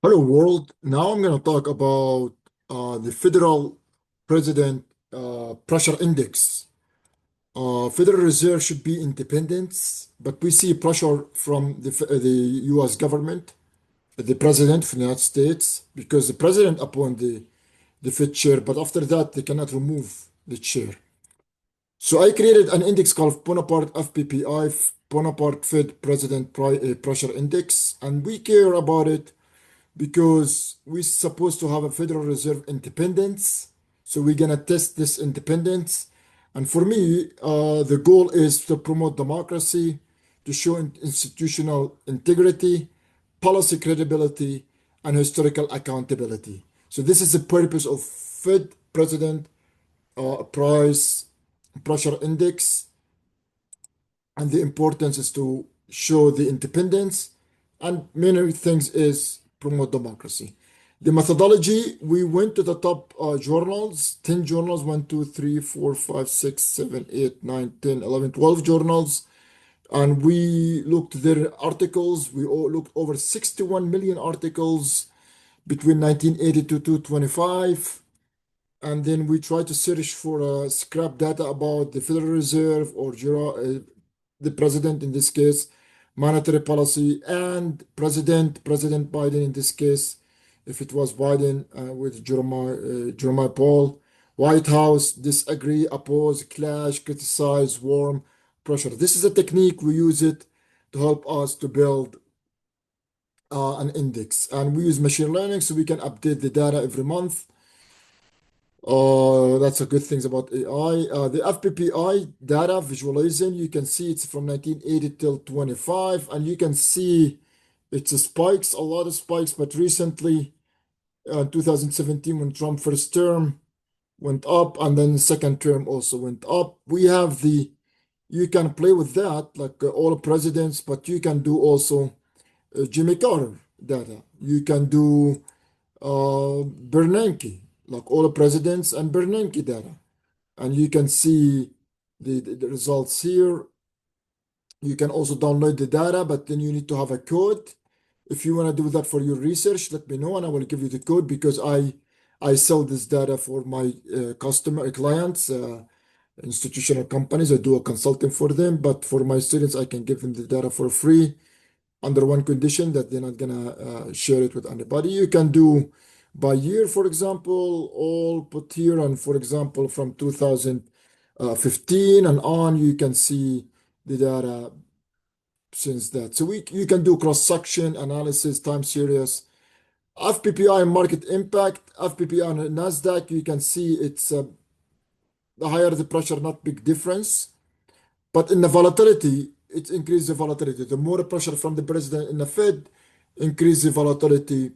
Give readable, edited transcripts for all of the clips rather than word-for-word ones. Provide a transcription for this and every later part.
Hello, world. Now I'm going to talk about the Federal President Pressure Index. Federal Reserve should be independent, but we see pressure from the U.S. government, the President of the United States, because the President appoint the Fed chair, but after that they cannot remove the chair. So I created an index called Bonaparte FPPI, Bonaparte Fed President Pressure Index, and we care about it because we're supposed to have a Federal Reserve independence. So we're gonna test this independence. And for me, the goal is to promote democracy, to show institutional integrity, policy credibility, and historical accountability. So this is the purpose of Fed President Price Pressure Index, and the importance is to show the independence, and many things is promote democracy. The methodology, we went to the top journals, 10 journals, 1, 2, 3, 4, 5, 6, 7, 8, 9, 10, 11, 12 journals, and we looked their articles. We all looked over 61 million articles between 1982 to 25, and then we try to search for scrap data about the Federal Reserve or the president in this case, monetary policy, and President Biden in this case, if it was Biden with Jeremiah Paul, White House, disagree, oppose, clash, criticize, warm, pressure. This is a technique we use it to help us to build an index, and we use machine learning so we can update the data every month. That's a good things about AI. The FPPI data visualization, you can see it's from 1980 till 25, and you can see it's a spikes, a lot of spikes, but recently, 2017, when Trump first term went up, and then second term also went up. You can play with that, like all presidents, but you can do also Jimmy Carter data. You can do Bernanke, like all the presidents and Bernanke data. And you can see the results here. You can also download the data, but then you need to have a code. If you want to do that for your research, let me know and I will give you the code because I sell this data for my customer clients, institutional companies. I do a consulting for them, but for my students, I can give them the data for free under one condition that they're not gonna share it with anybody. You can do by year, for example, all put here, and for example, from 2015 and on, you can see the data since that. So you can do cross-section analysis, time series, FPPI market impact, FPPI on Nasdaq. You can see it's the higher the pressure, not big difference. But in the volatility, it increases the volatility. The more pressure from the president in the Fed, increase the volatility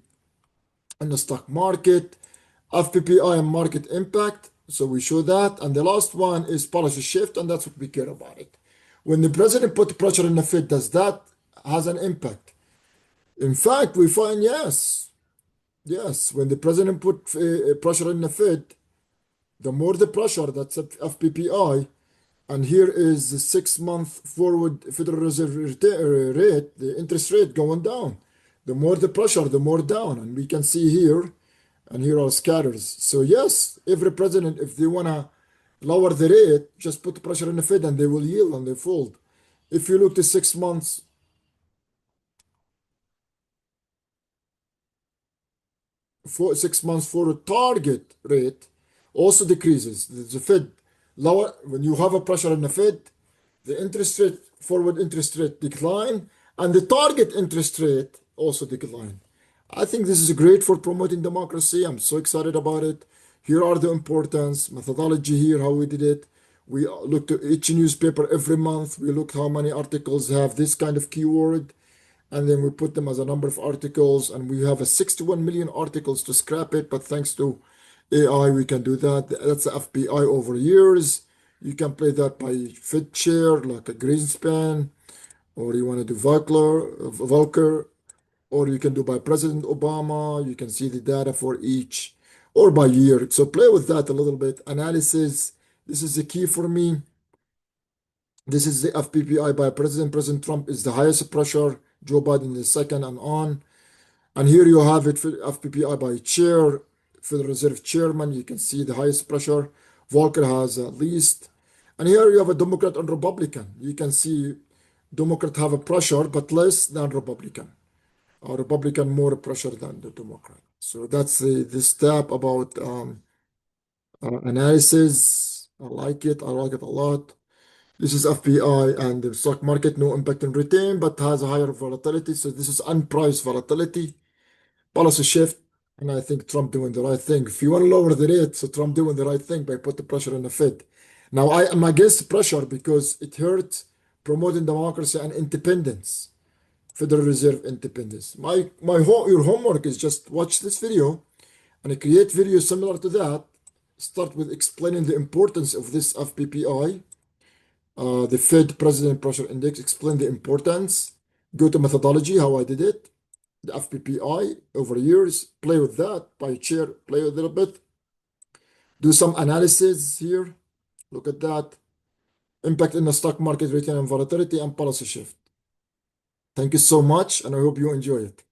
in the stock market. FPPI and market impact. So we show that. And the last one is policy shift, and that's what we care about it. When the president put pressure in the Fed, does that has an impact? In fact, we find yes. When the president put pressure in the Fed, the more the pressure, that's FPPI. And here is the 6-month forward Federal Reserve rate, the interest rate going down. The more the pressure, the more down. And we can see here, and here are scatters. So yes, every president, if they want to lower the rate, just put the pressure on the Fed and they will yield and they fold. If you look to 6 months, 6 months forward target rate also decreases. The Fed lower, when you have a pressure on the Fed, the interest rate, forward interest rate decline, and the target interest rate also decline. I think this is great for promoting democracy. I'm so excited about it. Here are the importance, methodology here, how we did it. We looked at each newspaper every month. We looked how many articles have this kind of keyword, and then we put them as a number of articles, and we have a 61 million articles to scrap it, but thanks to AI, we can do that. That's the FPI over years. You can play that by Fed chair, like a Greenspan, or you want to do Volcker, or you can do by President Obama. You can see the data for each, or by year. So play with that a little bit. Analysis, this is the key for me. This is the FPPI by President. President Trump is the highest pressure. Joe Biden is second and on. And here you have it for FPPI by chair, Federal Reserve Chairman. You can see the highest pressure. Volcker has least. And here you have a Democrat and Republican. You can see Democrat have a pressure, but less than Republican. Or Republican more pressure than the Democrat. So that's the step about analysis. I like it. I like it a lot. This is FPI and the stock market, no impact on return, but has a higher volatility. So this is unpriced volatility, policy shift. And I think Trump doing the right thing. If you want to lower the rate, so Trump doing the right thing by put the pressure on the Fed. Now I am against pressure because it hurts promoting democracy and independence, Federal Reserve independence. Your homework is just watch this video and create videos similar to that. Start with explaining the importance of this FPPI, the Fed President Pressure Index, explain the importance, go to methodology, how I did it, the FPPI over years, play with that, by chair, play a little bit, do some analysis here, look at that, impact in the stock market, return and volatility, and policy shift. Thank you so much, and I hope you enjoy it.